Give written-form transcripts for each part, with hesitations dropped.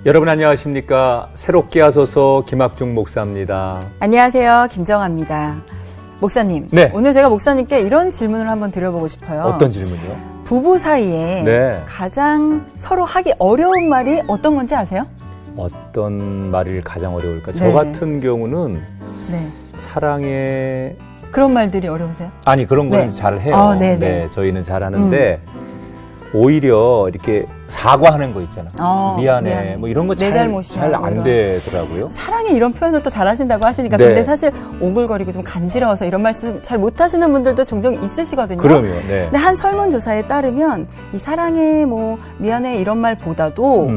여러분 안녕하십니까? 새롭게 하소서 김학중 목사입니다. 안녕하세요. 김정아입니다. 목사님, 네. 오늘 제가 목사님께 이런 질문을 한번 드려보고 싶어요. 어떤 질문이요? 부부 사이에 네. 가장 서로 하기 어려운 말이 어떤 건지 아세요? 어떤 말이 가장 어려울까? 네. 저 같은 경우는 네. 사랑에 그런 말들이 어려우세요? 아니 그런 거는 네. 잘 해요. 아, 네네. 네, 저희는 잘 하는데 오히려 이렇게 사과하는 거 있잖아. 미안해. 뭐 이런 거 내 잘 잘못이야. 안 이런. 되더라고요. 사랑에 이런 표현을 또 잘하신다고 하시니까 네. 근데 사실 오글거리고 좀 간지러워서 이런 말씀 잘 못하시는 분들도 종종 있으시거든요. 그럼요. 네. 근데 한 설문조사에 따르면 이 사랑해 뭐 미안해 이런 말보다도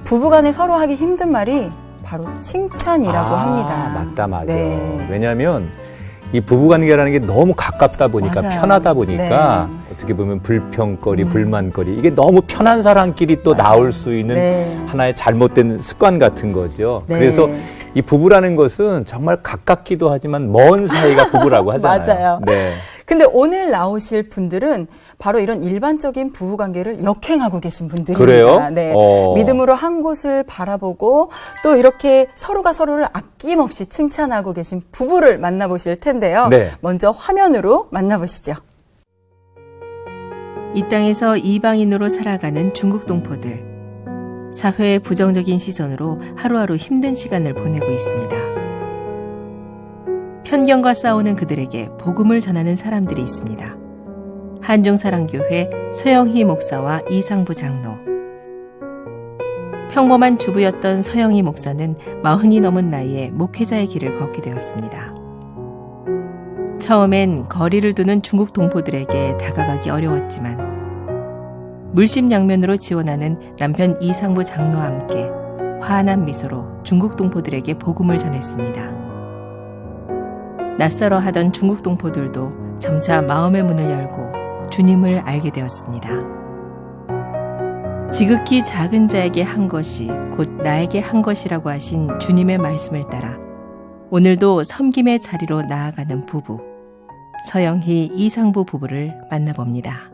부부간에 서로 하기 힘든 말이 바로 칭찬이라고 합니다. 맞다. 네. 왜냐하면 이 부부관계라는 게 너무 가깝다 보니까 맞아요. 편하다 보니까 네. 어떻게 보면 불평거리, 불만거리 이게 너무 편한 사람끼리 또 나올 수 있는 네. 하나의 잘못된 습관 같은 거죠. 네. 그래서 이 부부라는 것은 정말 가깝기도 하지만 먼 사이가 부부라고 하잖아요. 맞아요. 네. 근데 오늘 나오실 분들은 바로 이런 일반적인 부부관계를 역행하고 계신 분들입니다. 그래요? 네. 믿음으로 한 곳을 바라보고 또 이렇게 서로가 서로를 아낌없이 칭찬하고 계신 부부를 만나보실 텐데요. 네. 먼저 화면으로 만나보시죠. 이 땅에서 이방인으로 살아가는 중국 동포들. 사회의 부정적인 시선으로 하루하루 힘든 시간을 보내고 있습니다. 편견과 싸우는 그들에게 복음을 전하는 사람들이 있습니다. 한중사랑교회 서영희 목사와 이상부 장로. 평범한 주부였던 서영희 목사는 40이 넘은 나이에 목회자의 길을 걷게 되었습니다. 처음엔 거리를 두는 중국 동포들에게 다가가기 어려웠지만 물심양면으로 지원하는 남편 이상부 장로와 함께 환한 미소로 중국 동포들에게 복음을 전했습니다. 낯설어 하던 중국 동포들도 점차 마음의 문을 열고 주님을 알게 되었습니다. 지극히 작은 자에게 한 것이 곧 나에게 한 것이라고 하신 주님의 말씀을 따라 오늘도 섬김의 자리로 나아가는 부부, 서영희 이상부 부부를 만나봅니다.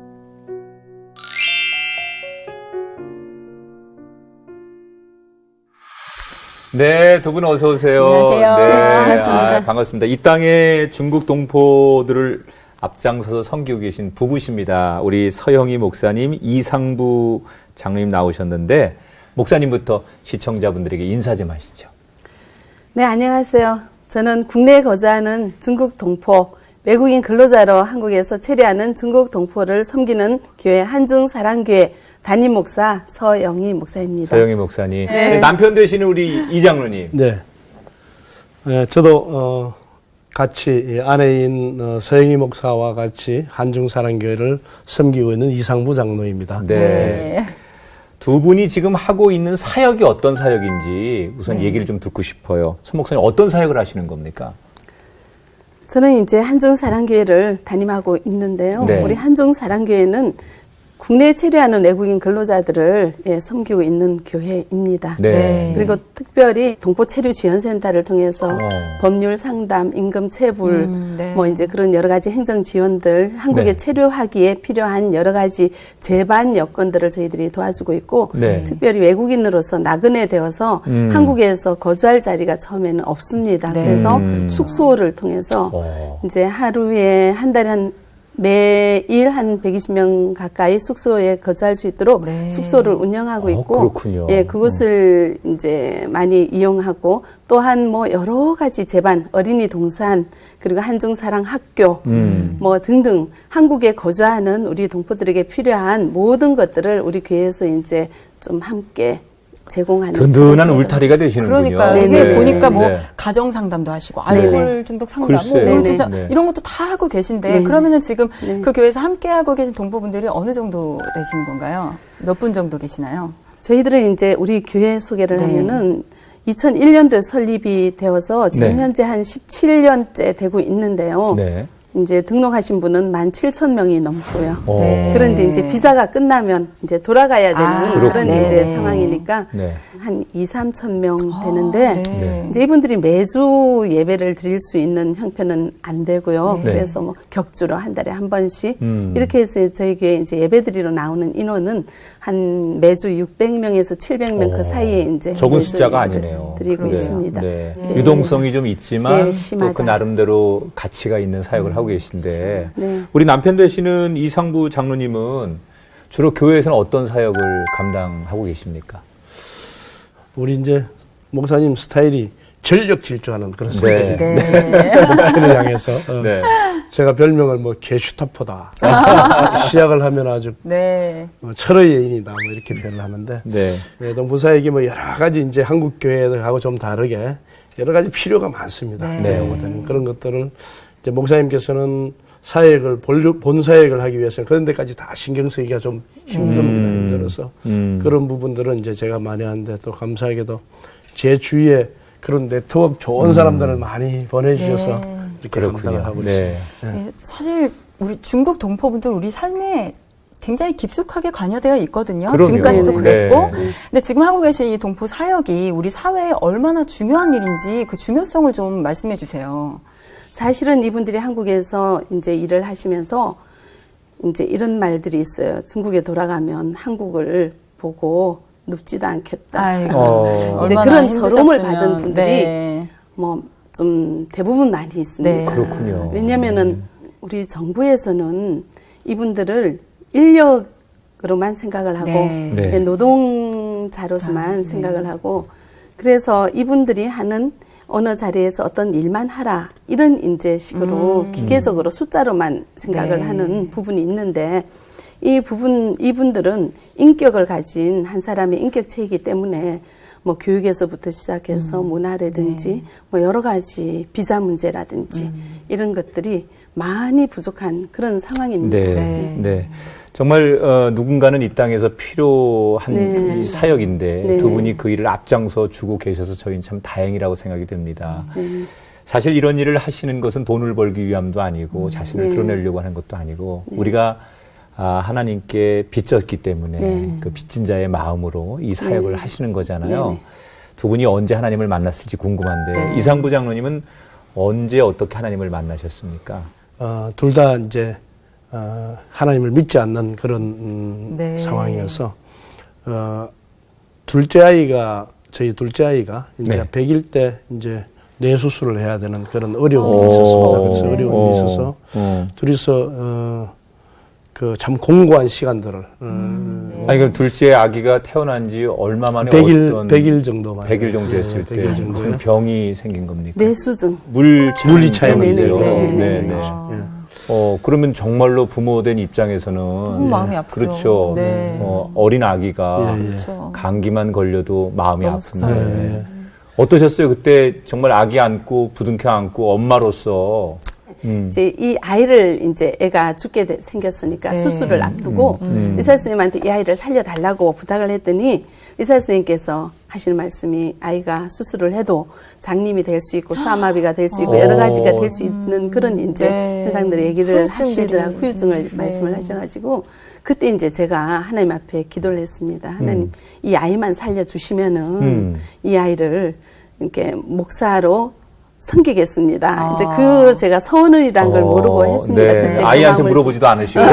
네, 두 분 어서 오세요. 안녕하세요. 네, 반갑습니다. 반갑습니다. 이 땅에 중국 동포들을 앞장서서 섬기고 계신 부부십니다. 우리 서영희 목사님, 이상부 장로님 나오셨는데 목사님부터 시청자분들에게 인사 좀 하시죠. 네, 안녕하세요. 저는 국내에 거주하는 중국 동포, 외국인 근로자로 한국에서 체류하는 중국 동포를 섬기는 교회 한중사랑교회 담임 목사 서영희 목사입니다. 서영희 목사님. 네. 네, 남편 되시는 우리 이 장로님. 네. 저도 같이 아내인 서영희 목사와 같이 한중사랑교회를 섬기고 있는 이상부 장로입니다. 네. 두 분이 지금 하고 있는 사역이 어떤 사역인지 우선 얘기를 좀 듣고 싶어요. 서 목사님 어떤 사역을 하시는 겁니까? 저는 이제 한중사랑교회를 담임하고 있는데요. 네. 우리 한중사랑교회는 국내에 체류하는 외국인 근로자들을 섬기고 있는 교회입니다. 네. 그리고 특별히 동포 체류 지원센터를 통해서 법률 상담, 임금 체불, 네. 뭐 이제 그런 여러 가지 행정 지원들, 한국에 네. 체류하기에 필요한 여러 가지 제반 여건들을 저희들이 도와주고 있고, 네. 특별히 외국인으로서 나그네 되어서 한국에서 거주할 자리가 처음에는 없습니다. 네. 그래서 숙소를 통해서 이제 하루에 한 달에 매일 한 120명 가까이 숙소에 거주할 수 있도록 네. 숙소를 운영하고 있고, 그렇군요. 예, 그것을 이제 많이 이용하고, 또한 뭐 여러 가지 제반, 어린이 동산, 그리고 한중사랑 학교, 뭐 등등 한국에 거주하는 우리 동포들에게 필요한 모든 것들을 우리 교회에서 이제 좀 함께 제공하는 든든한 울타리가 되시는군요. 그러니까 네, 이게 네. 보니까 뭐 네. 가정 상담도 하시고 알코올 중독 상담, 글쎄요. 뭐 네, 진짜 네. 이런 것도 다 하고 계신데 네. 그러면은 지금 네. 그 교회에서 함께 하고 계신 동포분들이 어느 정도 되시는 건가요? 몇 분 정도 계시나요? 저희들은 이제 우리 교회 소개를 네. 하면은 2001년도에 설립이 되어서 지금 네. 현재 한 17년째 되고 있는데요. 네. 이제 등록하신 분은 17,000명이 넘고요. 네. 그런데 이제 비자가 끝나면 이제 돌아가야 되는 그런 그렇군요. 이제 네. 상황이니까 네. 한 2,3,000명 되는데 네. 이제 이분들이 매주 예배를 드릴 수 있는 형편은 안 되고요. 네. 그래서 뭐 격주로 한 달에 한 번씩 이렇게 해서 저희에게 이제 예배드리러 나오는 인원은 한 매주 600명에서 700명 그 사이에 이제 적은 매주 숫자가 예배를 아니네요. 드리고 네. 있습니다. 네. 네. 유동성이 좀 있지만 네, 심하다. 또 그 나름대로 가치가 있는 사역을 하고 계신데 네. 우리 남편 되시는 이상부 장로님은 주로 교회에서는 어떤 사역을 감당하고 계십니까? 우리 이제 목사님 스타일이 전력 질주하는 그런 네. 스타일. 네. 목회를 향해서 네. 제가 별명을 뭐 개슈타포다. 시작을 하면 아주 네. 철의 여인이다. 뭐 이렇게 표현을 하는데 네. 네, 동부사역이 뭐 여러 가지 이제 한국 교회들하고 좀 다르게 여러 가지 필요가 많습니다. 네. 내용들은 그런 것들을 이제 목사님께서는 사역을 본 사역을 하기 위해서는 그런 데까지 다 신경 쓰기가 좀 힘듭니다. 힘들어서 그런 부분들은 이제 제가 많이 하는데 또 감사하게도 제 주위에 그런 네트워크 좋은 사람들을 많이 보내주셔서 네. 이렇게 그렇군요. 감당을 하고 네. 있습니다. 네, 사실 우리 중국 동포분들 우리 삶에 굉장히 깊숙하게 관여되어 있거든요. 그럼요. 지금까지도 네. 그랬고. 네. 근데 지금 하고 계신 이 동포 사역이 우리 사회에 얼마나 중요한 일인지 그 중요성을 좀 말씀해 주세요. 사실은 이분들이 한국에서 이제 일을 하시면서 이제 이런 말들이 있어요. 중국에 돌아가면 한국을 보고 눕지도 않겠다. 아이고, 이제 얼마나 그런 서러움을 힘드셨으면. 받은 분들이 네. 뭐 좀 대부분 많이 있습니다. 네. 그렇군요. 왜냐면은 우리 정부에서는 이분들을 인력으로만 생각을 하고 네. 네. 노동자로서만 생각을 하고 그래서 이분들이 하는 어느 자리에서 어떤 일만 하라 이런 인재식으로 기계적으로 숫자로만 생각을 네. 하는 부분이 있는데 이분들은 인격을 가진 한 사람의 인격체이기 때문에 뭐 교육에서부터 시작해서 문화라든지 뭐 여러 가지 비자 문제라든지 이런 것들이 많이 부족한 그런 상황입니다. 네. 네. 네. 정말 누군가는 이 땅에서 필요한 네. 이 사역인데 네. 두 분이 그 일을 앞장서 주고 계셔서 저희는 참 다행이라고 생각이 듭니다. 사실 이런 일을 하시는 것은 돈을 벌기 위함도 아니고 자신을 네. 드러내려고 하는 것도 아니고 우리가 하나님께 빚졌기 때문에 네. 그 빚진 자의 마음으로 이 사역을 네. 하시는 거잖아요. 네. 두 분이 언제 하나님을 만났을지 궁금한데 이상부 장로님은 언제 어떻게 하나님을 만나셨습니까? 둘 다 이제 하나님을 믿지 않는 그런 네. 상황이어서 저희 둘째 아이가 이제 네. 100일 때 이제 뇌 수술을 해야 되는 그런 어려움이 있었습니다. 그래서 어려움이 있어서 둘이서 그 참 공고한 시간들을 아니 그럼 둘째 아기가 태어난 지 얼마 만에 100일 정도 만에 100일 정도 됐을 때 100일 정도요. 무슨 병이 생긴 겁니까? 뇌수증. 물리차염이죠. 네, 네, 네. 그러면 정말로 부모된 입장에서는 너무 마음이 아프죠. 그렇죠. 네. 어린 아기가 그렇죠. 감기만 걸려도 마음이 너무 아픈데 속상해요. 어떠셨어요? 그때 정말 아기 안고 부둥켜 안고 엄마로서 이제 이 아이를 이제 애가 죽게 생겼으니까 네. 수술을 앞두고 의사 선생님한테 이 아이를 살려달라고 부탁을 했더니 의사 선생님께서 하시는 말씀이 아이가 수술을 해도 장님이 될 수 있고 수아마비가 될 수 있고 여러 가지가 될 수 있는 그런 이제 네. 현상들을 얘기를 후유증들이. 하시더라고요. 후유증을 네. 말씀을 하셔가지고 그때 이제 제가 하나님 앞에 기도를 했습니다. 하나님 이 아이만 살려주시면은 이 아이를 이렇게 목사로 섬기겠습니다. 이제 그 제가 서원이란 걸 모르고 했습니다. 네. 그때 그 아이한테 마음을 물어보지도 않으시고.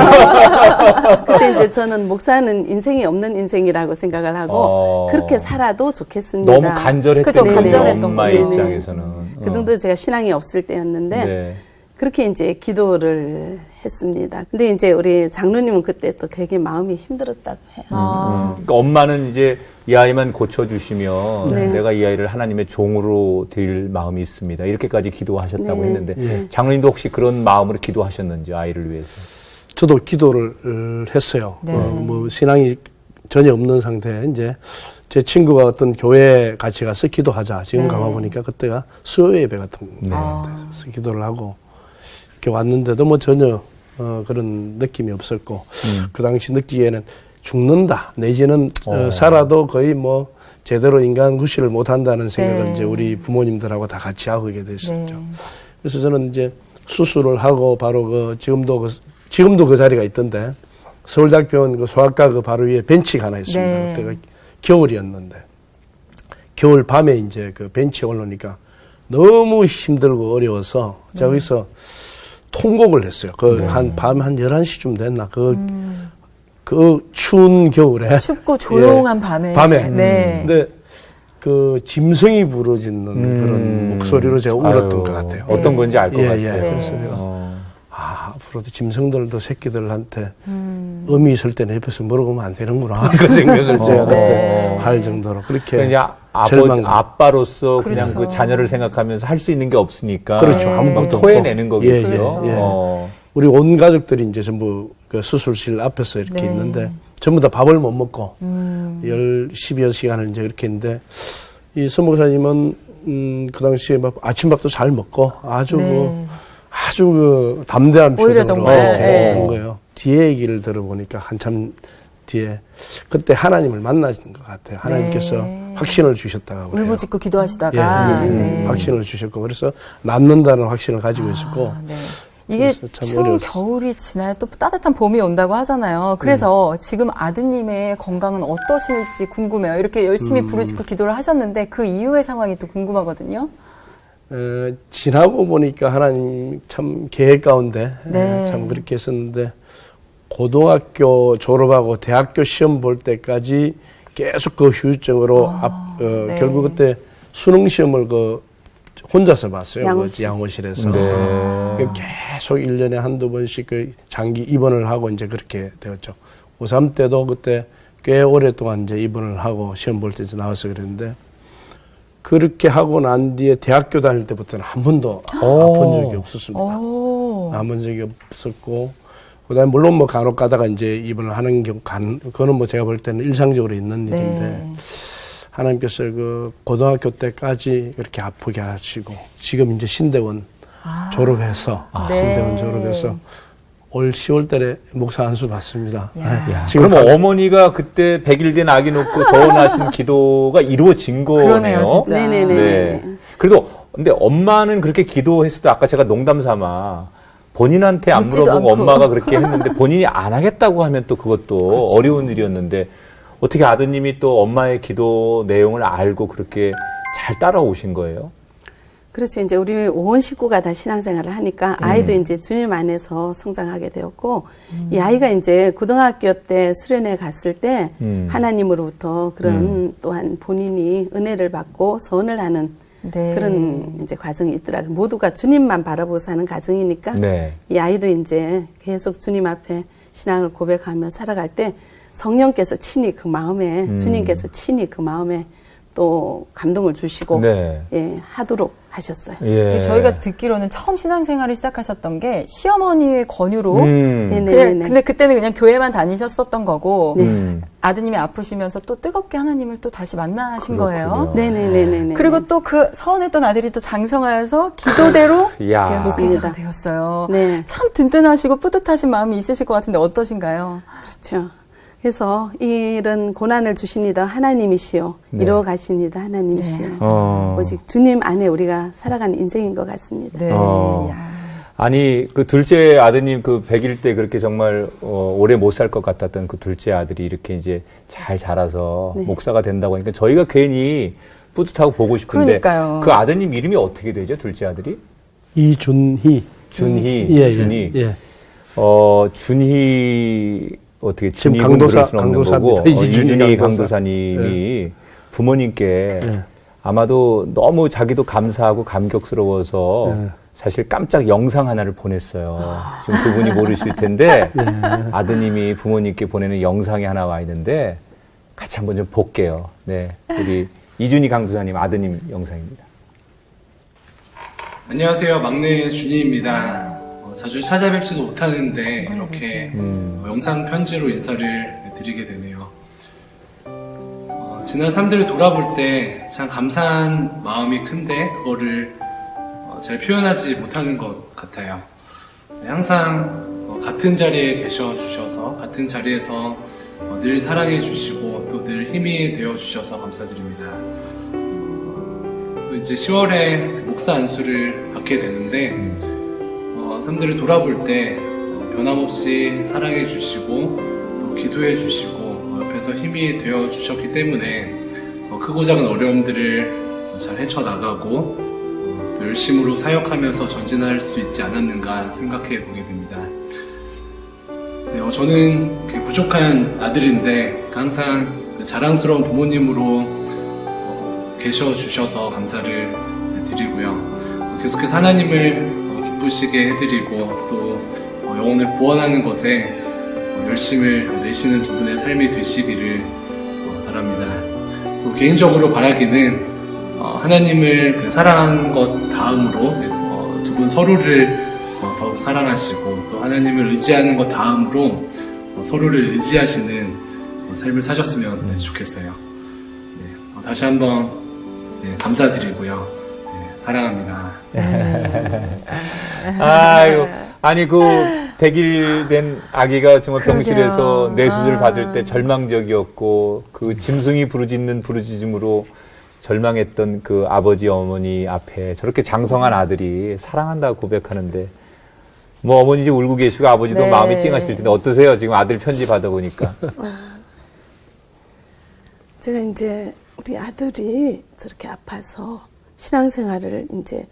그때 이제 저는 목사는 인생이 없는 인생이라고 생각을 하고 그렇게 살아도 좋겠습니다. 너무 간절했던 그죠, 거죠. 간절했던 엄마의 거죠. 입장에서는. 그 정도 제가 신앙이 없을 때였는데 네. 그렇게 이제 기도를 했습니다. 근데 이제 우리 장로님은 그때 또 되게 마음이 힘들었다고 해요. 그러니까 엄마는 이제 이 아이만 고쳐주시면 네. 내가 이 아이를 하나님의 종으로 드릴 마음이 있습니다. 이렇게까지 기도하셨다고 네. 했는데 예. 장로님도 혹시 그런 마음으로 기도하셨는지 아이를 위해서. 저도 기도를 했어요. 네. 뭐 신앙이 전혀 없는 상태에 이제 제 친구가 어떤 교회에 같이 가서 기도하자. 지금 네. 가봐보니까 그때가 수요 예배 같은 데서 기도를 하고 이렇게 왔는데도 뭐 전혀 그런 느낌이 없었고 그 당시 느끼기에는 죽는다 내지는 살아도 거의 뭐 제대로 인간 구실을 못한다는 생각을 네. 이제 우리 부모님들하고 다 같이 하고 있게 됐었죠. 네. 그래서 저는 이제 수술을 하고 바로 지금도 그 자리가 있던데 서울대학병원 그 소아과 그 바로 위에 벤치가 하나 있습니다. 네. 그때가 겨울이었는데 겨울 밤에 이제 그 벤치에 올라오니까 너무 힘들고 어려워서 제가 거기서 통곡을 했어요. 밤 한 11시쯤 됐나. 그 추운 겨울에. 춥고 조용한 밤에. 네. 근데 그 짐승이 부러지는 그런 목소리로 제가 울었던 것 같아요. 어떤 건지 알 것 같아요. 그래서 앞으로도 짐승들도 새끼들한테 음이 있을 때는 옆에서 물어보면 안 되는구나. 그 생각을 제가 그때 할 정도로 그렇게. 그러니까 아빠로서 그냥 그 자녀를 생각하면서 할 수 있는 게 없으니까. 그렇죠. 아무것도 토해내는 거겠죠. 우리 온 가족들이 이제 전부 그 수술실 앞에서 이렇게 있는데 전부 다 밥을 못 먹고 12여 시간을 이제 이렇게 있는데 이 서 목사님은 그 당시에 막 아침밥도 잘 먹고 아주 그 담대한 오히려 표정으로 정말, 이렇게 한 거예요. 뒤에 얘기를 들어보니까 한참 뒤에 그때 하나님을 만나신 것 같아요. 하나님께서 확신을 주셨다고 그래요. 울부짖고 기도하시다가 확신을 주셨고 그래서 낫는다는 확신을 가지고 있었고 이게 참 추운 어려웠어. 겨울이 지나야 또 따뜻한 봄이 온다고 하잖아요. 그래서 지금 아드님의 건강은 어떠실지 궁금해요. 이렇게 열심히 부르짖고 기도를 하셨는데 그 이후의 상황이 또 궁금하거든요. 지나고 보니까 하나님 참 계획 가운데 네. 참 그렇게 했었는데 고등학교 졸업하고 대학교 시험 볼 때까지 계속 그 후유증으로 결국 그때 수능 시험을 혼자서 봤어요. 양호실에서. 계속 1년에 한두 번씩 그 장기 입원을 하고 이제 그렇게 되었죠. 고3 때도 그때 꽤 오랫동안 이제 입원을 하고 시험 볼 때 나와서 그랬는데 그렇게 하고 난 뒤에 대학교 다닐 때부터는 한 번도 아픈 적이 없었습니다. 아픈 적이 없었고, 그 다음에 물론 뭐 간혹 가다가 이제 입원을 하는 경우, 그거는 뭐 제가 볼 때는 일상적으로 있는 일인데, 하나님께서 그 고등학교 때까지 그렇게 아프게 하시고, 지금 이제 신대원 졸업해서, 신대원 졸업해서, 올 10월 달에 목사 안수 받습니다. 그럼 어머니가 그때 100일 된 아기 놓고 서원하신 기도가 이루어진 거네요. 그러네요, 진짜. 네네네. 그래도 근데 엄마는 그렇게 기도했어도 아까 제가 농담 삼아 본인한테 안 묻지도 물어보고 않고. 엄마가 그렇게 했는데 본인이 안 하겠다고 하면 또 그것도 어려운 일이었는데 어떻게 아드님이 또 엄마의 기도 내용을 알고 그렇게 잘 따라오신 거예요? 그렇죠. 이제 우리 온 식구가 다 신앙생활을 하니까 아이도 이제 주님 안에서 성장하게 되었고 이 아이가 이제 고등학교 때 수련회 갔을 때 하나님으로부터 그런 또한 본인이 은혜를 받고 선을 하는 그런 이제 과정이 있더라고요. 모두가 주님만 바라보고 사는 가정이니까 이 아이도 이제 계속 주님 앞에 신앙을 고백하며 살아갈 때 성령께서 친히 그 마음에 주님께서 친히 그 마음에 또 감동을 주시고 하도록 하셨어요. 저희가 듣기로는 처음 신앙생활을 시작하셨던 게 시어머니의 권유로 근데 그때는 그냥 교회만 다니셨었던 거고 아드님이 아프시면서 또 뜨겁게 하나님을 또 다시 만나신 거예요. 네네네네. 그리고 또 그 서원했던 아들이 또 장성하여서 기도대로 목회자가 되었어요. 네. 참 든든하시고 뿌듯하신 마음이 있으실 것 같은데 어떠신가요? 그렇죠. 그래서 이런 고난을 주시니다 하나님이시요. 이루어 가시니다 하나님이시요. 오직 주님 안에 우리가 살아가는 인생인 것 같습니다. 아니 그 둘째 아드님 그 100일 때 그렇게 정말 오래 못 살 것 같았던 그 둘째 아들이 이렇게 이제 잘 자라서 목사가 된다고 하니까 저희가 괜히 뿌듯하고 보고 싶은데 그러니까요. 그 아드님 이름이 어떻게 되죠? 둘째 아들이? 이준희. 준희. 준희 어떻게 지금 준희 강도사입니다. 이준희 강도사님이 부모님께 아마도 너무 자기도 감사하고 감격스러워서 사실 깜짝 영상 하나를 보냈어요. 지금 두 분이 모르실 텐데 아드님이 부모님께 보내는 영상이 하나 와 있는데 같이 한번 좀 볼게요. 네, 우리 이준희 강도사님 아드님 영상입니다. 안녕하세요. 막내 준희입니다. 자주 찾아뵙지도 못하는데 이렇게 영상 편지로 인사를 드리게 되네요. 지난 3대를 돌아볼 때 참 감사한 마음이 큰데 그거를 잘 표현하지 못하는 것 같아요. 항상 같은 자리에 계셔 주셔서 같은 자리에서 늘 사랑해 주시고 또 늘 힘이 되어 주셔서 감사드립니다. 이제 10월에 목사 안수를 받게 되는데 삶들을 돌아볼 때 변함없이 사랑해 주시고 또 기도해 주시고 옆에서 힘이 되어 주셨기 때문에 크고 작은 어려움들을 잘 헤쳐나가고 또 열심으로 사역하면서 전진할 수 있지 않았는가 생각해 보게 됩니다. 저는 부족한 아들인데 항상 자랑스러운 부모님으로 계셔 주셔서 감사를 드리고요. 계속해서 하나님을 기쁘시게 해드리고 또 영혼을 구원하는 것에 열심을 내시는 두 분의 삶이 되시기를 바랍니다. 또 개인적으로 바라기는 하나님을 사랑한 것 다음으로 두 분 서로를 더욱 사랑하시고 또 하나님을 의지하는 것 다음으로 서로를 의지하시는 삶을 사셨으면 좋겠어요. 네, 다시 한번 감사드리고요. 사랑합니다. 아유, 아니 그 100일 된 아기가 정말 병실에서 뇌수술 받을 때 절망적이었고 그 짐승이 부르짖는 부르짖음으로 절망했던 그 아버지 어머니 앞에 저렇게 장성한 아들이 사랑한다고 고백하는데 뭐 어머니 지금 울고 계시고 아버지도 마음이 찡하실 텐데 어떠세요? 지금 아들 편지 받아보니까. 제가 이제 우리 아들이 저렇게 아파서 신앙생활을 이제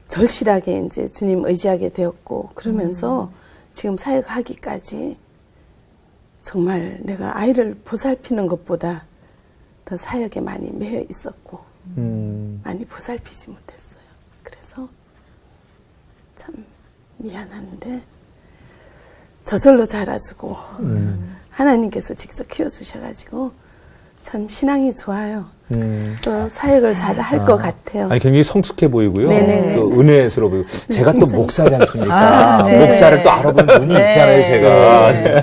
절실하게 이제 주님 의지하게 되었고 그러면서 지금 사역하기까지 정말 내가 아이를 보살피는 것보다 더 사역에 많이 매여 있었고 많이 보살피지 못했어요. 그래서 참 미안한데 저절로 자라주고 하나님께서 직접 키워주셔가지고 참 신앙이 좋아요. 또 사역을 잘 할 것 같아요. 아니 굉장히 성숙해 보이고요. 네네네. 또 은혜스러워 보이고. 제가 또 굉장히. 목사지 않습니까? 네. 목사를 또 알아보는 눈이 있잖아요, 제가. 네.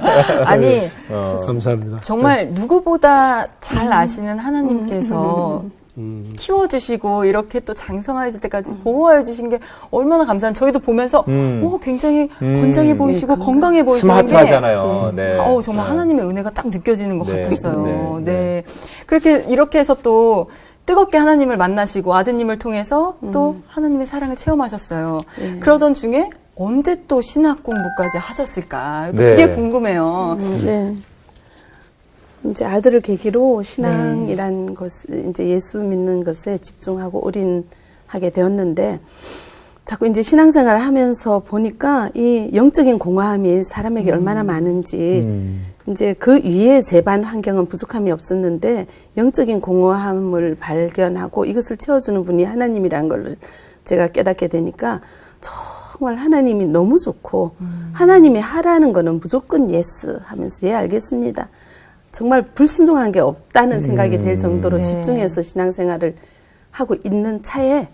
아니 감사합니다. 정말 누구보다 잘 아시는 하나님께서 키워주시고 이렇게 또 장성해질 때까지 보호해 주신 게 얼마나 감사한. 저희도 보면서 굉장히 건장해 보이시고 건강해 보이시는 게 스마트하잖아요. 네. 정말 하나님의 은혜가 딱 느껴지는 것 네. 같았어요. 네. 네. 그렇게 이렇게 해서 또 뜨겁게 하나님을 만나시고 아드님을 통해서 또 하나님의 사랑을 체험하셨어요. 그러던 중에 언제 또 신학 공부까지 하셨을까? 또 네. 그게 궁금해요. 네. 이제 아들을 계기로 신앙이란 것을 이제 예수 믿는 것에 집중하고 올인하게 되었는데 자꾸 이제 신앙생활을 하면서 보니까 이 영적인 공허함이 사람에게 얼마나 많은지 이제 그 위에 제반 환경은 부족함이 없었는데 영적인 공허함을 발견하고 이것을 채워주는 분이 하나님이라는 걸 제가 깨닫게 되니까 정말 하나님이 너무 좋고 하나님이 하라는 거는 무조건 예스 하면서 예 알겠습니다. 정말 불순종한 게 없다는 생각이 들 정도로 집중해서 신앙생활을 하고 있는 차에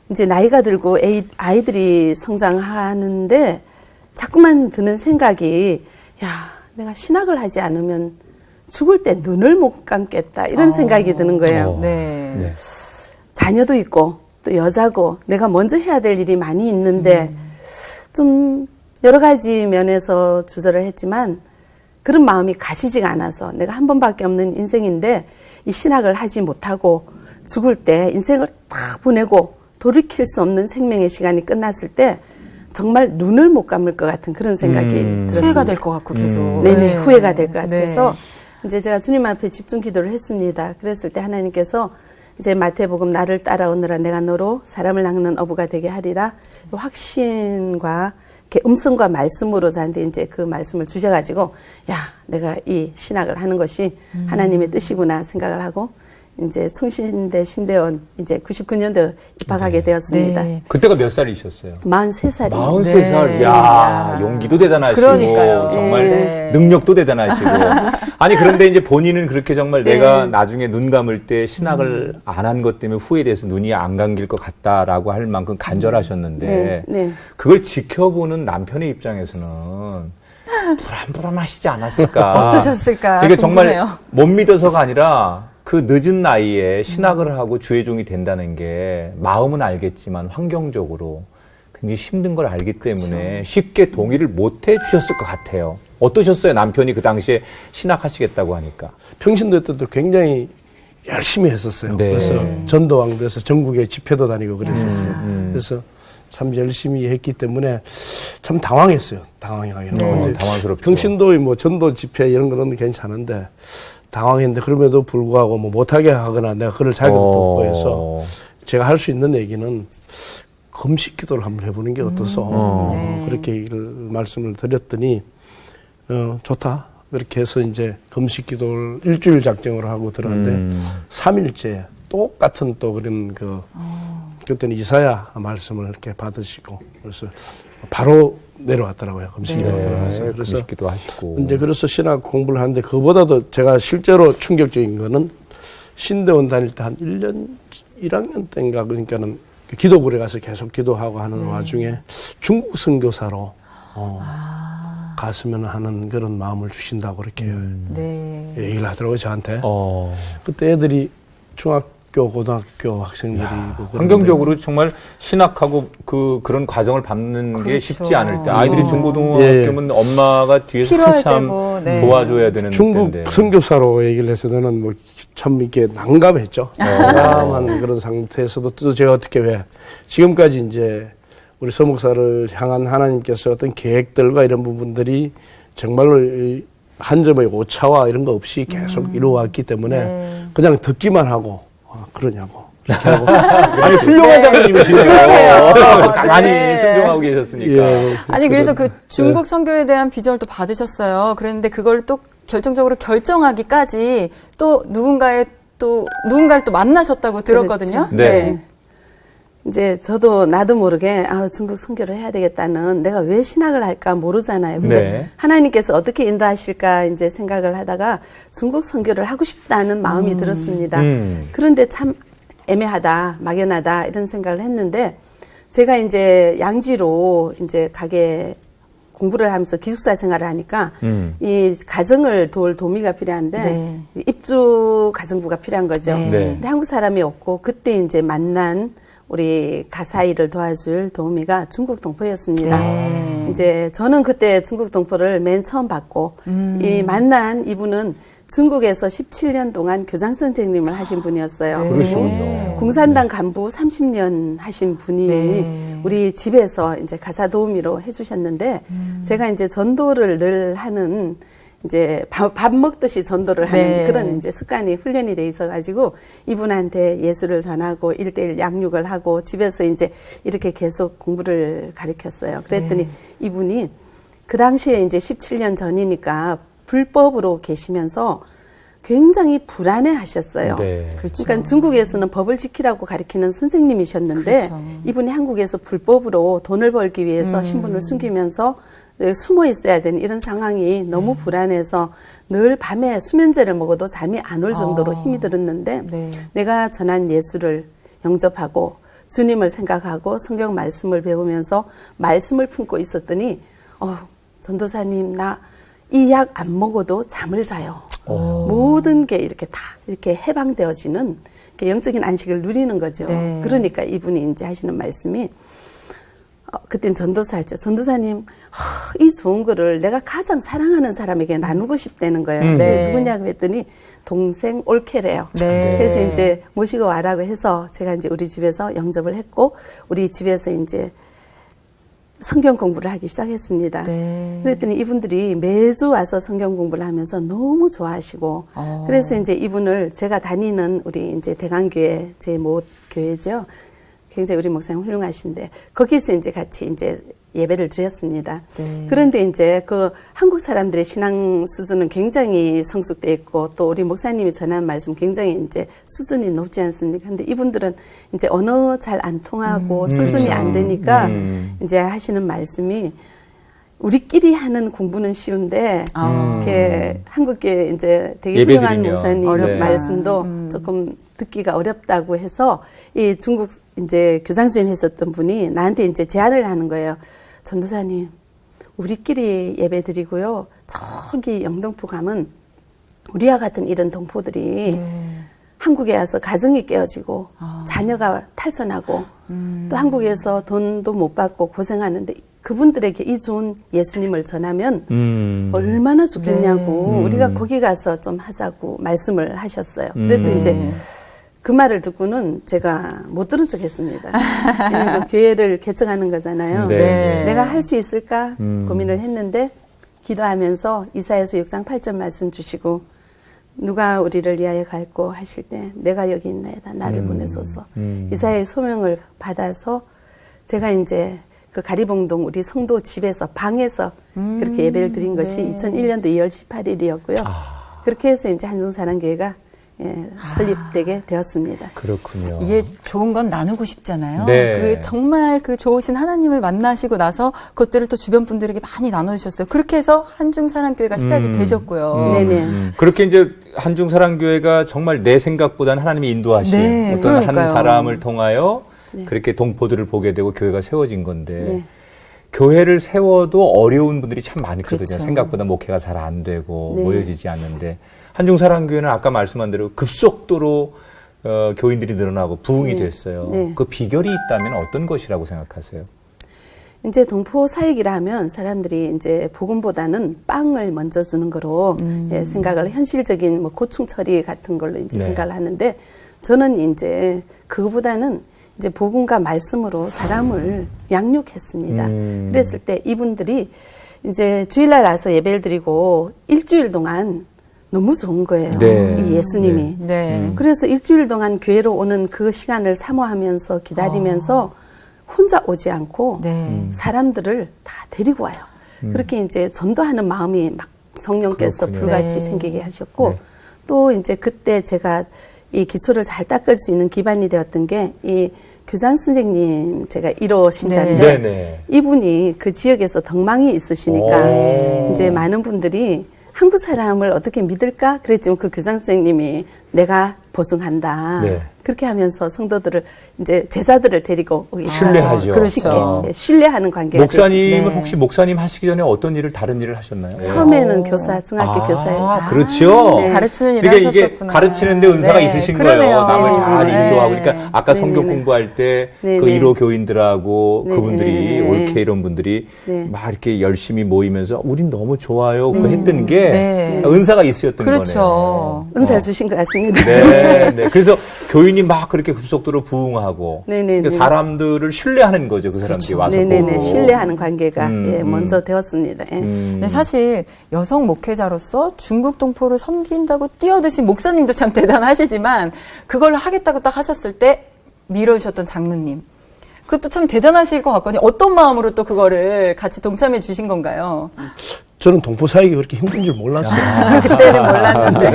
이제 나이가 들고 아이들이 성장하는데 자꾸만 드는 생각이 야 내가 신학을 하지 않으면 죽을 때 눈을 못 감겠다 이런 생각이 드는 거예요. 네. 자녀도 있고 또 여자고 내가 먼저 해야 될 일이 많이 있는데 좀 여러 가지 면에서 주저를 했지만 그런 마음이 가시지가 않아서 내가 한 번밖에 없는 인생인데 이 신학을 하지 못하고 죽을 때 인생을 다 보내고 돌이킬 수 없는 생명의 시간이 끝났을 때 정말 눈을 못 감을 것 같은 그런 생각이 들었습니다. 후회가 될 것 같고 계속. 네네, 후회가 될 것 같아서 네. 이제 제가 주님 앞에 집중 기도를 했습니다. 그랬을 때 하나님께서 이제 마태복음 나를 따라오느라 내가 너로 사람을 낚는 어부가 되게 하리라 확신과 음성과 말씀으로 저한테 이제 그 말씀을 주셔가지고 야 내가 이 신학을 하는 것이 하나님의 뜻이구나 생각을 하고 이제 총신대 신대원 이제 99년도 입학하게 되었습니다. 네. 그때가 몇 살이셨어요? 43살이요. 43살. 네. 야, 용기도 대단하시고 그러니까요. 정말 네. 능력도 대단하시고. 아니 그런데 이제 본인은 그렇게 정말 내가 나중에 눈 감을 때 신학을 안 한 것 때문에 후회돼서 눈이 안 감길 것 같다라고 할 만큼 간절하셨는데 네. 그걸 지켜보는 남편의 입장에서는 불안하시지 않았을까? 어떠셨을까? 이게 정말 궁금해요. 못 믿어서가 아니라 그 늦은 나이에 신학을 하고 주의 종이 된다는 게 마음은 알겠지만 환경적으로 굉장히 힘든 걸 알기 때문에 쉽게 동의를 못 해주셨을 것 같아요. 어떠셨어요? 남편이 그 당시에 신학하시겠다고 하니까. 평신도 때도 굉장히 열심히 했었어요. 네. 그래서 전도왕 돼서 전국에 집회도 다니고 그랬었어요. 그래서 참 열심히 했기 때문에 참 당황했어요. 당황하기는. 네. 당황스럽죠. 평신도의 뭐 전도 집회 이런 거는 괜찮은데 당황했는데 그럼에도 불구하고 뭐 못하게 하거나 내가 그럴 자격도 없고 해서 제가 할 수 있는 얘기는 금식 기도를 한번 해보는 게 어떠소. 그렇게 말씀을 드렸더니 좋다. 그렇게 해서 이제 금식 기도를 일주일 작정을 하고 들어갔는데 3일째 똑같은 또 그런 그때는 이사야 말씀을 이렇게 받으시고 그래서 바로 내려왔더라고요. 금식 기도 들어가서. 그래서 금식 기도 하시고. 이제 그래서 신학 공부를 하는데 그보다도 제가 실제로 충격적인 거는 신대원 다닐 때 한 1년, 1학년 때인가 그러니까는 기도굴에 가서 계속 기도하고 하는 와중에 중국 선교사로 갔으면 하는 그런 마음을 주신다고 그렇게 얘기를 하더라고요, 저한테. 그때 애들이 중학교, 고등학교 학생들이 환경적으로 정말 신학하고 그런 과정을 밟는 게 쉽지 않을 때 아이들이 중고등학교면 엄마가 뒤에서 한참 도와줘야 되는 중국 때인데. 선교사로 얘기를 해서 저는 뭐 참 이렇게 난감했죠. 난감한 그런 상태에서도 또 제가 어떻게 왜 지금까지 이제 우리 서목사를 향한 하나님께서 어떤 계획들과 이런 부분들이 정말로 한 점의 오차와 이런 거 없이 계속 이루어왔기 때문에 그냥 듣기만 하고 그러냐고. 이렇게 하고. 아니, 훌륭한 장로님이시네요. 가만히 순종하고 계셨으니까. 아니, 그래서 그 중국 선교에 대한 비전을 또 받으셨어요. 그랬는데 그걸 또 결정적으로 결정하기까지 또 누군가를 또 만나셨다고 들었거든요. 그렇죠. 네. 이제 저도 나도 모르게 중국 선교를 해야 되겠다는 내가 왜 신학을 할까 모르잖아요. 근데 하나님께서 어떻게 인도하실까 이제 생각을 하다가 중국 선교를 하고 싶다는 마음이 들었습니다. 그런데 참 애매하다, 막연하다 이런 생각을 했는데 제가 이제 양지로 이제 가게 공부를 하면서 기숙사 생활을 하니까 이 가정을 도울 도우미가 필요한데 입주 가정부가 필요한 거죠. 근데 한국 사람이 없고 그때 이제 만난 우리 가사 일을 도와줄 도우미가 중국 동포였습니다. 이제 저는 그때 중국 동포를 맨 처음 봤고 이 만난 이분은 중국에서 17년 동안 교장 선생님을 하신 분이었어요. 그러시군요. 공산당 간부 30년 하신 분이 우리 집에서 이제 가사 도우미로 해주셨는데 제가 이제 전도를 늘 하는 이제 밥 먹듯이 전도를 하는 그런 이제 습관이 훈련이 돼 있어가지고 이분한테 예수를 전하고 1:1 양육을 하고 집에서 이제 이렇게 계속 공부를 가르쳤어요. 그랬더니 이분이 그 당시에 이제 17년 전이니까 불법으로 계시면서 굉장히 불안해 하셨어요. 그러니까 중국에서는 법을 지키라고 가르치는 선생님이셨는데 이분이 한국에서 불법으로 돈을 벌기 위해서 신분을 숨기면서 숨어 있어야 되는 이런 상황이 너무 불안해서 늘 밤에 수면제를 먹어도 잠이 안 올 정도로 힘이 들었는데 내가 전한 예수를 영접하고 주님을 생각하고 성경 말씀을 배우면서 말씀을 품고 있었더니 전도사님 나 이 약 안 먹어도 잠을 자요. 모든 게 이렇게 다 이렇게 해방되어지는 영적인 안식을 누리는 거죠. 그러니까 이분이 이제 하시는 말씀이 그땐 전도사였죠. 전도사님, 이 좋은 거를 내가 가장 사랑하는 사람에게 나누고 싶다는 거예요. 누구냐고 했더니 동생 올케래요. 그래서 이제 모시고 와라고 해서 제가 이제 우리 집에서 영접을 했고 우리 집에서 이제 성경 공부를 하기 시작했습니다. 그랬더니 이분들이 매주 와서 성경 공부를 하면서 너무 좋아하시고 그래서 이제 이분을 제가 다니는 우리 이제 대강교회 제 모 교회죠. 굉장히 우리 목사님 훌륭하신데 거기서 이제 같이 이제 예배를 드렸습니다. 그런데 이제 그 한국 사람들의 신앙 수준은 굉장히 성숙돼 있고 또 우리 목사님이 전한 말씀 굉장히 이제 수준이 높지 않습니까? 근데 이분들은 이제 언어 잘 안 통하고 수준이 안 되니까 이제 하시는 말씀이 우리끼리 하는 공부는 쉬운데 이렇게 한국계 이제 되게 훌륭한 목사님 말씀도 조금 듣기가 어렵다고 해서 이 중국 이제 교장선생님 했었던 분이 나한테 이제 제안을 하는 거예요. 전도사님, 우리끼리 예배 드리고요. 저기 영등포 가면 우리와 같은 이런 동포들이 한국에 와서 가정이 깨어지고 자녀가 탈선하고 또 한국에서 돈도 못 받고 고생하는데 그분들에게 이 좋은 예수님을 전하면 얼마나 좋겠냐고 우리가 거기 가서 좀 하자고 말씀을 하셨어요. 그래서 이제 그 말을 듣고는 제가 못 들은 척 했습니다. 왜냐면 교회를 개척하는 거잖아요. 네. 내가 할 수 있을까 고민을 했는데 기도하면서 이사야서 6장 8절 말씀 주시고 누가 우리를 위하여 갈고 하실 때 내가 여기 있나이다. 나를 보내소서. 이사야의 소명을 받아서 제가 이제 그 가리봉동 우리 성도 집에서 방에서 그렇게 예배를 드린 것이 2001년도 2월 18일이었고요. 그렇게 해서 이제 한중사랑교회가 설립되게 되었습니다. 그렇군요. 이게 좋은 건 나누고 싶잖아요. 네. 그 정말 그 좋으신 하나님을 만나시고 나서 그것들을 또 주변 분들에게 많이 나눠주셨어요. 그렇게 해서 한중사랑교회가 시작이 되셨고요. 네네. 그렇게 이제 한중사랑교회가 정말 내 생각보다는 하나님이 인도하신 네, 어떤 그러니까요. 한 사람을 통하여 네. 그렇게 동포들을 보게 되고 교회가 세워진 건데 네. 교회를 세워도 어려운 분들이 참 많거든요. 그렇죠. 생각보다 목회가 잘 안 되고 네. 모여지지 않는데 한중사랑교회는 아까 말씀한 대로 급속도로 교인들이 늘어나고 부흥이 됐어요. 네. 그 비결이 있다면 어떤 것이라고 생각하세요? 이제 동포 사역이라 하면 사람들이 이제 복음보다는 빵을 먼저 주는 거로 생각을 현실적인 뭐 고충 처리 같은 걸로 이제 네. 생각을 하는데 저는 이제 그거보다는 이제 복음과 말씀으로 사람을 양육했습니다. 그랬을 때 이분들이 이제 주일날 와서 예배를 드리고 일주일 동안 너무 좋은 거예요. 네. 이 예수님이. 네. 그래서 일주일 동안 교회로 오는 그 시간을 사모하면서 기다리면서 혼자 오지 않고 네. 사람들을 다 데리고 와요. 그렇게 이제 전도하는 마음이 막 성령께서 그렇군요. 불같이 네. 생기게 하셨고 네. 또 이제 그때 제가 이 기초를 잘 닦을 수 있는 기반이 되었던 게 이 교장 선생님 제가 1호 신자인데 네네. 이분이 그 지역에서 덕망이 있으시니까 오. 이제 많은 분들이 한국 사람을 어떻게 믿을까 그랬지만 그 교장 선생님이 내가 보증한다. 네. 그렇게 하면서 성도들을 이제 제자들을 데리고 오기 신뢰하죠. 그렇죠. 쉽게 신뢰하는 관계가 목사님은 됐습니다. 네. 혹시 목사님 하시기 전에 어떤 일을 다른 일을 하셨나요? 처음에는 교사, 중학교 교사예요. 그렇죠. 네. 가르치는 일을 그러니까 이게 하셨었구나. 가르치는데 은사가 네, 있으신 그러네요. 거예요. 남을 네, 잘 네. 인도하고. 그러니까 아까 네, 성경 네, 네. 공부할 때 네, 그 네. 1호 교인들하고 네, 그분들이 네. 올케 이런 분들이 네. 막 이렇게 열심히 모이면서 우린 너무 좋아요. 그거 했던 게 네. 은사가 있으셨던 그렇죠. 거네요. 은사를 주신 것 같습니다. 네, 네. 그래서 교인이 막 그렇게 급속도로 부흥하고 네네네. 그러니까 사람들을 신뢰하는 거죠. 그 사람들이 와서 네네네. 보고. 신뢰하는 관계가 먼저 되었습니다. 예. 근데 사실 여성 목회자로서 중국 동포를 섬긴다고 뛰어드신 목사님도 참 대단하시지만 그걸 하겠다고 딱 하셨을 때 밀어주셨던 장로님. 그것도 참 대단하실 것 같거든요. 어떤 마음으로 또 그거를 같이 동참해 주신 건가요? 저는 동포 사역이 그렇게 힘든 줄 몰랐어요. 그때는 몰랐는데.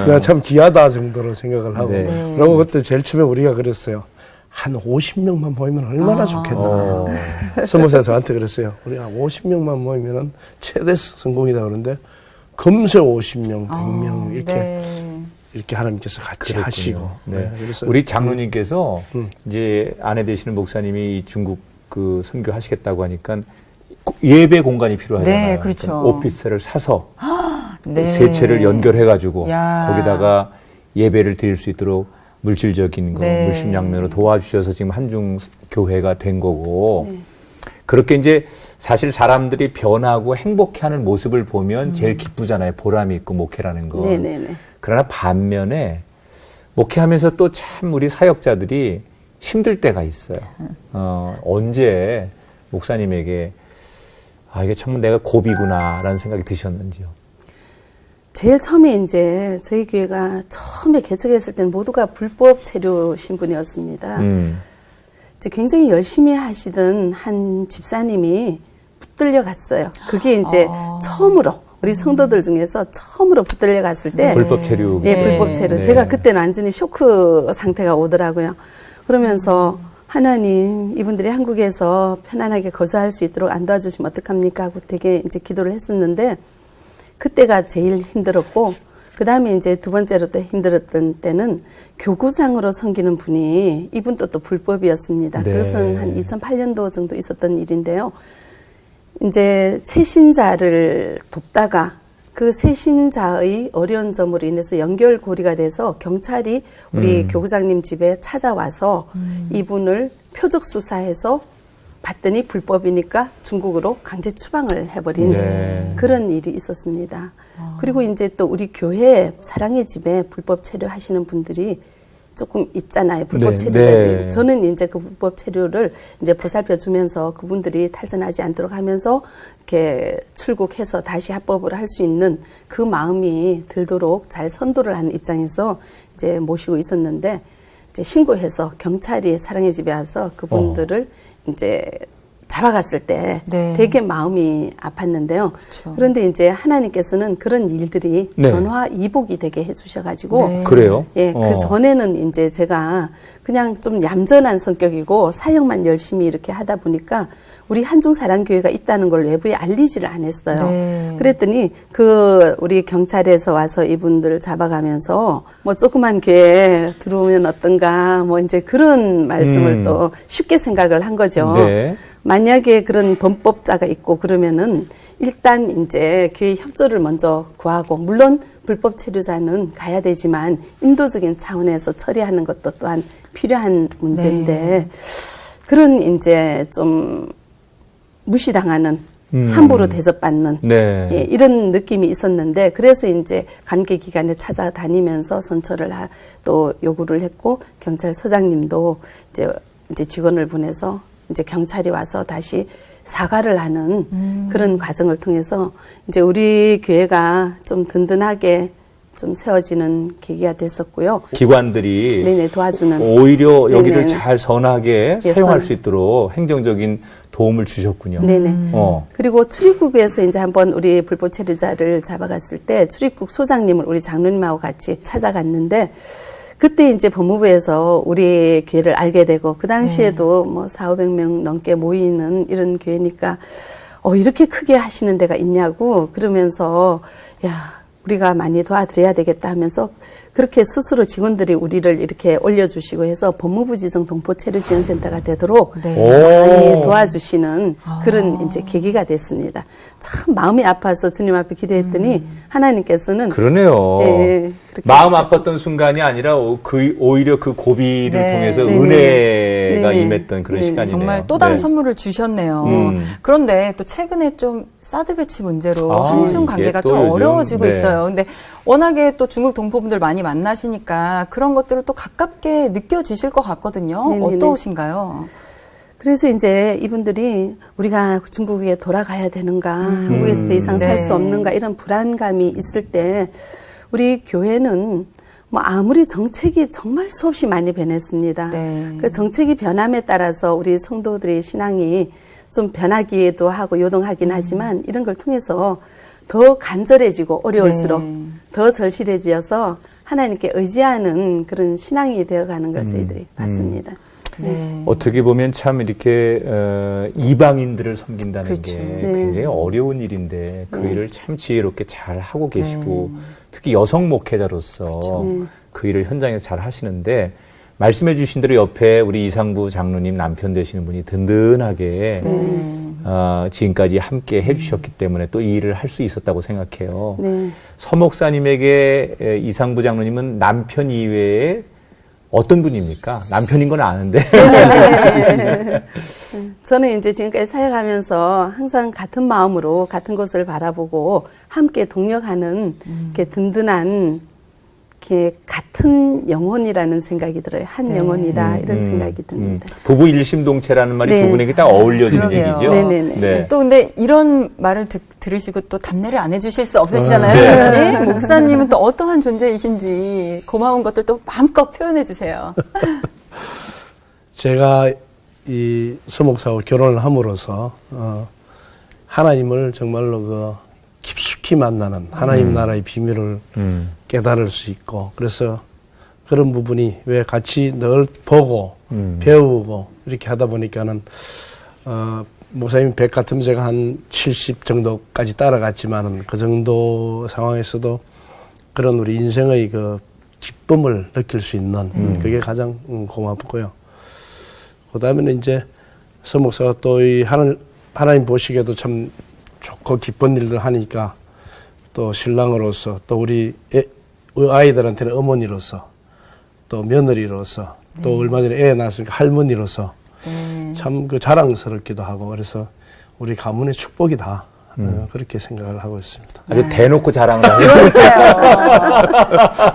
그냥 참 귀하다 정도로 생각을 하고. 네. 그리고 그때 제일 처음에 우리가 그랬어요. 한 50명만 모이면 얼마나 좋겠나. 선교사가 저한테 그랬어요. 우리 한 50명만 모이면 최대 성공이다 그러는데 금세 50명, 100명 이렇게 네. 이렇게 하나님께서 같이 그랬군요. 하시고. 네. 그래서 우리 장로님께서 이제 아내 되시는 목사님이 이 중국 그 선교하시겠다고 하니까 예배 공간이 필요하잖아요. 네, 그렇죠. 그러니까 오피스를 사서 네. 세 채를 연결해가지고 야. 거기다가 예배를 드릴 수 있도록 물질적인 거, 네. 물심양면으로 도와주셔서 지금 한중 교회가 된 거고 네. 그렇게 이제 사실 사람들이 변하고 행복해하는 모습을 보면 제일 기쁘잖아요. 보람이 있고 목회라는 거. 네네네. 그러나 반면에 목회하면서 또 참 우리 사역자들이 힘들 때가 있어요. 언제 목사님에게 이게 정말 내가 고비구나라는 생각이 드셨는지요? 제일 처음에 이제 저희 교회가 처음에 개척했을 때는 모두가 불법 체류 신분이었습니다. 이제 굉장히 열심히 하시던 한 집사님이 붙들려 갔어요. 그게 이제 처음으로 우리 성도들 중에서 처음으로 붙들려 갔을 때 불법 체류. 예, 불법 체류. 네. 제가 그때는 완전히 쇼크 상태가 오더라고요. 그러면서 하나님, 이분들이 한국에서 편안하게 거주할 수 있도록 안 도와주시면 어떡합니까? 하고 되게 이제 기도를 했었는데, 그때가 제일 힘들었고, 그 다음에 이제 두 번째로 또 힘들었던 때는 교구장으로 섬기는 분이 이분도 또 불법이었습니다. 네. 그것은 한 2008년도 정도 있었던 일인데요. 이제 새신자를 돕다가 그 새신자의 어려운 점으로 인해서 연결고리가 돼서 경찰이 우리 교구장님 집에 찾아와서 이분을 표적 수사해서 봤더니 불법이니까 중국으로 강제 추방을 해버린 네. 그런 일이 있었습니다. 그리고 이제 또 우리 교회 사랑의 집에 불법 체류하시는 분들이 조금 있잖아요. 불법 네, 체류자들. 네. 저는 이제 그 불법 체류를 이제 보살펴 주면서 그분들이 탈선하지 않도록 하면서 이렇게 출국해서 다시 합법을 할 수 있는 그 마음이 들도록 잘 선도를 하는 입장에서 이제 모시고 있었는데 이제 신고해서 경찰이 사랑의 집에 와서 그분들을 이제 잡아갔을 때 네. 되게 마음이 아팠는데요. 그렇죠. 그런데 이제 하나님께서는 그런 일들이 네. 전화이복이 되게 해주셔가지고 네. 그래요? 예, 그 전에는 이제 제가 그냥 좀 얌전한 성격이고 사역만 열심히 이렇게 하다 보니까 우리 한중사랑교회가 있다는 걸 외부에 알리지를 않았어요. 네. 그랬더니 그 우리 경찰에서 와서 이분들을 잡아가면서 뭐 조그만 교회에 들어오면 어떤가 뭐 이제 그런 말씀을 또 쉽게 생각을 한 거죠. 네. 만약에 그런 범법자가 있고 그러면은 일단 이제 교회 협조를 먼저 구하고 물론 불법 체류자는 가야 되지만 인도적인 차원에서 처리하는 것도 또한 필요한 문제인데 그런 이제 좀 무시당하는 함부로 대접받는 네. 예, 이런 느낌이 있었는데 그래서 이제 관계기관에 찾아다니면서 선처를 또 요구를 했고 경찰서장님도 이제 직원을 보내서 이제 경찰이 와서 다시 사과를 하는 그런 과정을 통해서 이제 우리 교회가 좀 든든하게 좀 세워지는 계기가 됐었고요. 기관들이 네네 도와주는 오히려 여기를 네네. 잘 선하게 예, 사용할 선. 수 있도록 행정적인 도움을 주셨군요. 네네. 그리고 출입국에서 이제 한번 우리 불법 체류자를 잡아갔을 때 출입국 소장님을 우리 장로님하고 같이 찾아갔는데 그때 이제 법무부에서 우리 교회를 알게 되고 그 당시에도 뭐 400~500명 넘게 모이는 이런 교회니까 이렇게 크게 하시는 데가 있냐고 그러면서 야 우리가 많이 도와드려야 되겠다 하면서 그렇게 스스로 직원들이 우리를 이렇게 올려주시고 해서 법무부 지정 동포체류지원센터가 되도록 많이 도와주시는 그런 이제 계기가 됐습니다. 참 마음이 아파서 주님 앞에 기도했더니 하나님께서는 그러네요. 예, 그렇게 마음 해주셨어요. 아팠던 순간이 아니라 오히려 그 고비를 네. 통해서 네. 은혜가 네. 임했던 그런 네. 시간이네요. 정말 또 다른 네. 선물을 주셨네요. 그런데 또 최근에 좀 사드 배치 문제로 아, 한중 관계가 이게 또 좀 요즘, 어려워지고 네. 있어요. 근데 워낙에 또 중국 동포분들 많이 만나시니까 그런 것들을 또 가깝게 느껴지실 것 같거든요. 네네네. 어떠신가요? 그래서 이제 이분들이 우리가 중국에 돌아가야 되는가, 한국에서 더 이상 살 수 네. 없는가 이런 불안감이 있을 때 우리 교회는 뭐 아무리 정책이 정말 수없이 많이 변했습니다. 네. 그 정책이 변함에 따라서 우리 성도들의 신앙이 좀 변하기도 하고 요동하긴 하지만 이런 걸 통해서 더 간절해지고 어려울수록 네. 더 절실해지어서 하나님께 의지하는 그런 신앙이 되어가는 걸 저희들이 봤습니다. 네. 어떻게 보면 참 이렇게 이방인들을 섬긴다는 그렇죠. 게 네. 굉장히 어려운 일인데 그 네. 일을 참 지혜롭게 잘 하고 계시고 네. 특히 여성 목회자로서 그 일을 현장에서 잘 하시는데 말씀해 주신 대로 옆에 우리 이상부 장로님 남편 되시는 분이 든든하게 지금까지 함께 해주셨기 때문에 또 이 일을 할 수 있었다고 생각해요. 네. 서 목사님에게 이상부 장로님은 남편 이외에 어떤 분입니까? 남편인 건 아는데. 저는 이제 지금까지 사역하면서 항상 같은 마음으로 같은 곳을 바라보고 함께 동력하는 이렇게 든든한 이렇게 같은 영혼이라는 생각이 들어요. 한 영혼이다 이런 생각이 듭니다. 부부 일심동체라는 말이 네. 두 분에게 딱 어울려지는 그러게요. 얘기죠. 네네네. 네. 또 근데 이런 말을 들으시고 또 답례를 안 해주실 수 없으시잖아요. 네. 목사님은 또 어떠한 존재이신지 고마운 것들 또 마음껏 표현해 주세요. 제가 이 서목사하고 결혼을 함으로써 하나님을 정말로 그 깊숙이 만나는 하나님 나라의 비밀을 깨달을 수 있고 그래서 그런 부분이 왜 같이 늘 보고 배우고 이렇게 하다 보니까는 목사님 100 같으면 제가 한 70 정도까지 따라갔지만은 그 정도 상황에서도 그런 우리 인생의 그 기쁨을 느낄 수 있는 그게 가장 고맙고요. 그 다음에는 이제 서목사가 또 이 하나님 보시기에도 참 좋고 기쁜 일들 하니까 또 신랑으로서 또 우리 아이들한테는 어머니로서 또 며느리로서 또 얼마 전에 애 낳았으니까 할머니로서 참 그 자랑스럽기도 하고 그래서 우리 가문의 축복이다. 그렇게 생각을 하고 있습니다. 아주 대놓고 자랑을 하네요.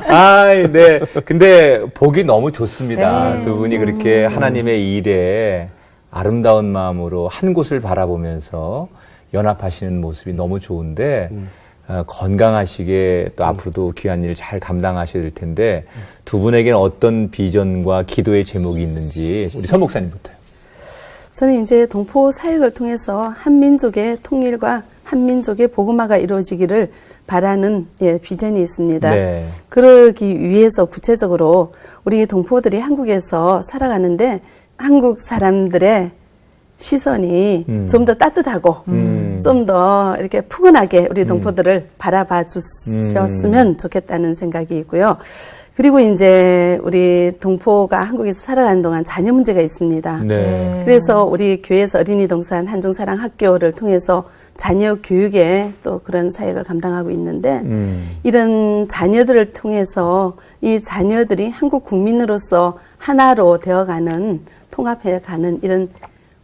아, 네. 근데 보기 너무 좋습니다. 네. 두 분이 그렇게 하나님의 일에 아름다운 마음으로 한 곳을 바라보면서 연합하시는 모습이 너무 좋은데 건강하시게 또 앞으로도 귀한 일 잘 감당하셔야 될 텐데 두 분에게는 어떤 비전과 기도의 제목이 있는지 우리 서 목사님부터요. 저는 이제 동포 사역을 통해서 한민족의 통일과 한민족의 복음화가 이루어지기를 바라는 비전이 있습니다. 네. 그러기 위해서 구체적으로 우리 동포들이 한국에서 살아가는데 한국 사람들의 시선이 좀 더 따뜻하고 좀 더 이렇게 푸근하게 우리 동포들을 바라봐 주셨으면 좋겠다는 생각이 있고요. 그리고 이제 우리 동포가 한국에서 살아가는 동안 자녀 문제가 있습니다. 네. 그래서 우리 교회에서 어린이 동산 한중사랑 학교를 통해서 자녀 교육에 또 그런 사역을 감당하고 있는데 이런 자녀들을 통해서 이 자녀들이 한국 국민으로서 하나로 되어가는 통합해가는 이런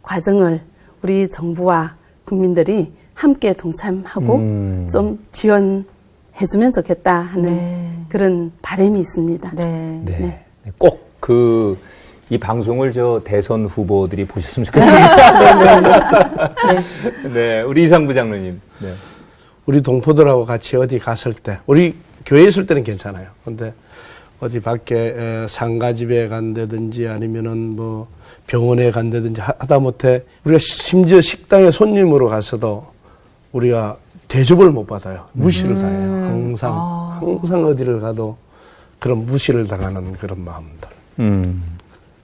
과정을 우리 정부와 국민들이 함께 동참하고 좀 지원해주면 좋겠다 하는 그런 바람이 있습니다. 네. 네. 꼭 이 방송을 대선 후보들이 보셨으면 좋겠습니다. 네. 우리 이상부 장로님. 네. 우리 동포들하고 같이 어디 갔을 때, 우리 교회에 있을 때는 괜찮아요. 근데 어디 밖에 상가집에 간다든지 아니면은 뭐 병원에 간다든지 하다못해 우리가 심지어 식당에 손님으로 가서도 우리가 대접을 못 받아요. 무시를 당해요. 항상 어디를 가도 그런 무시를 당하는 그런 마음들.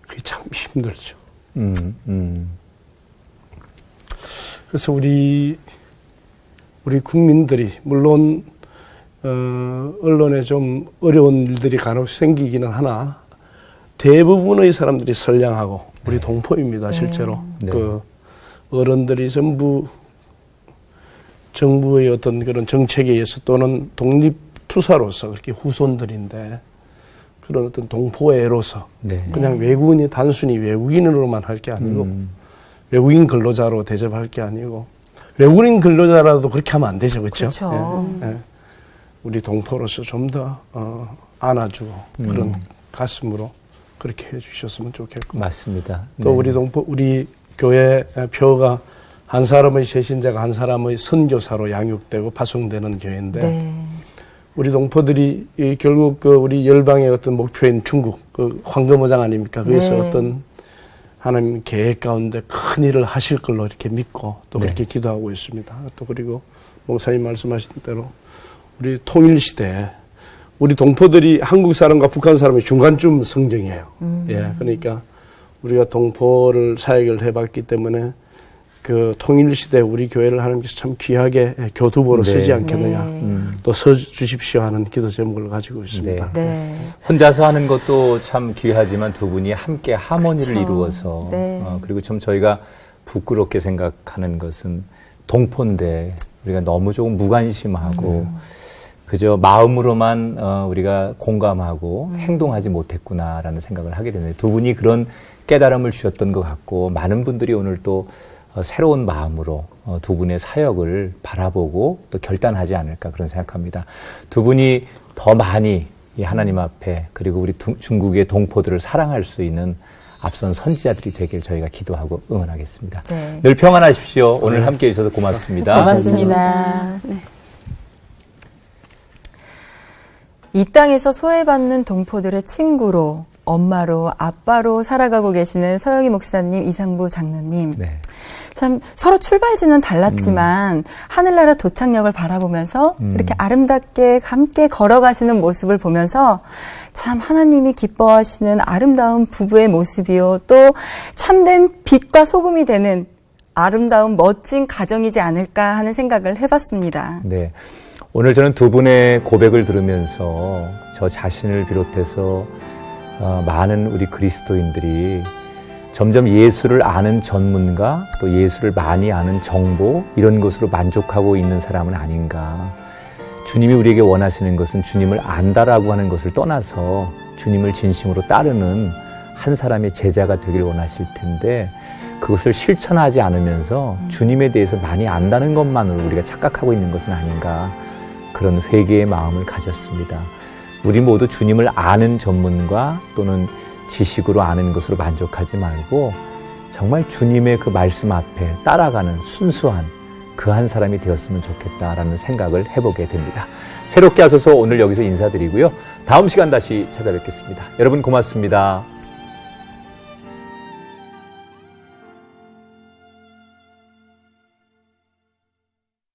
그게 참 힘들죠. 그래서 우리 국민들이 물론 언론에 좀 어려운 일들이 간혹 생기기는 하나 대부분의 사람들이 선량하고 우리 동포입니다. 실제로 그 어른들이 전부 정부의 어떤 그런 정책에 의해서 또는 독립투사로서 그렇게 후손들인데 그런 어떤 동포애로서 그냥 외국인이 단순히 외국인으로만 할 게 아니고 외국인 근로자로 대접할 게 아니고 외국인 근로자라도 그렇게 하면 안 되죠. 그렇죠? 예. 우리 동포로서 좀 더 안아주고 그런 가슴으로 그렇게 해주셨으면 좋겠고 맞습니다. 또 우리 동포 우리 교회 표가 한 사람의 세신자가 한 사람의 선교사로 양육되고 파송되는 교회인데 우리 동포들이 결국 우리 열방의 어떤 목표인 중국 황금어장 아닙니까? 거기서 어떤 하나님 계획 가운데 큰 일을 하실 걸로 이렇게 믿고 또 그렇게 기도하고 있습니다. 또 그리고 목사님 말씀하신 대로 우리 통일 시대에 우리 동포들이 한국 사람과 북한 사람의 중간쯤 성정이에요. 예, 그러니까 우리가 동포를 사역을 해봤기 때문에 그 통일 시대 우리 교회를 하나님께서 참 귀하게 교두보로 쓰지 않겠느냐. 또 써주십시오 하는 기도 제목을 가지고 있습니다. 혼자서 하는 것도 참 귀하지만 두 분이 함께 하모니를 이루어서 그리고 참 저희가 부끄럽게 생각하는 것은 동포인데 우리가 너무 조금 무관심하고 그저 마음으로만 우리가 공감하고 행동하지 못했구나라는 생각을 하게 되네요. 두 분이 그런 깨달음을 주셨던 것 같고 많은 분들이 오늘 또 새로운 마음으로 두 분의 사역을 바라보고 또 결단하지 않을까 그런 생각합니다. 두 분이 더 많이 이 하나님 앞에 그리고 우리 중국의 동포들을 사랑할 수 있는 앞선 선지자들이 되길 저희가 기도하고 응원하겠습니다. 늘 평안하십시오. 오늘 함께해 주셔서 고맙습니다. 고맙습니다. 이 땅에서 소외받는 동포들의 친구로 엄마로 아빠로 살아가고 계시는 서영희 목사님, 이상부 장로님. 참 서로 출발지는 달랐지만 하늘나라 도착역을 바라보면서 이렇게 아름답게 함께 걸어가시는 모습을 보면서 참 하나님이 기뻐하시는 아름다운 부부의 모습이요. 또 참된 빛과 소금이 되는 아름다운 멋진 가정이지 않을까 하는 생각을 해봤습니다. 네. 오늘 저는 두 분의 고백을 들으면서 저 자신을 비롯해서 많은 우리 그리스도인들이 점점 예수를 아는 전문가 또 예수를 많이 아는 정보 이런 것으로 만족하고 있는 사람은 아닌가. 주님이 우리에게 원하시는 것은 주님을 안다라고 하는 것을 떠나서 주님을 진심으로 따르는 한 사람의 제자가 되길 원하실 텐데 그것을 실천하지 않으면서 주님에 대해서 많이 안다는 것만으로 우리가 착각하고 있는 것은 아닌가, 그런 회개의 마음을 가졌습니다. 우리 모두 주님을 아는 전문가 또는 지식으로 아는 것으로 만족하지 말고 정말 주님의 그 말씀 앞에 따라가는 순수한 그 한 사람이 되었으면 좋겠다라는 생각을 해보게 됩니다. 새롭게 하소서 오늘 여기서 인사드리고요. 다음 시간 다시 찾아뵙겠습니다. 여러분 고맙습니다.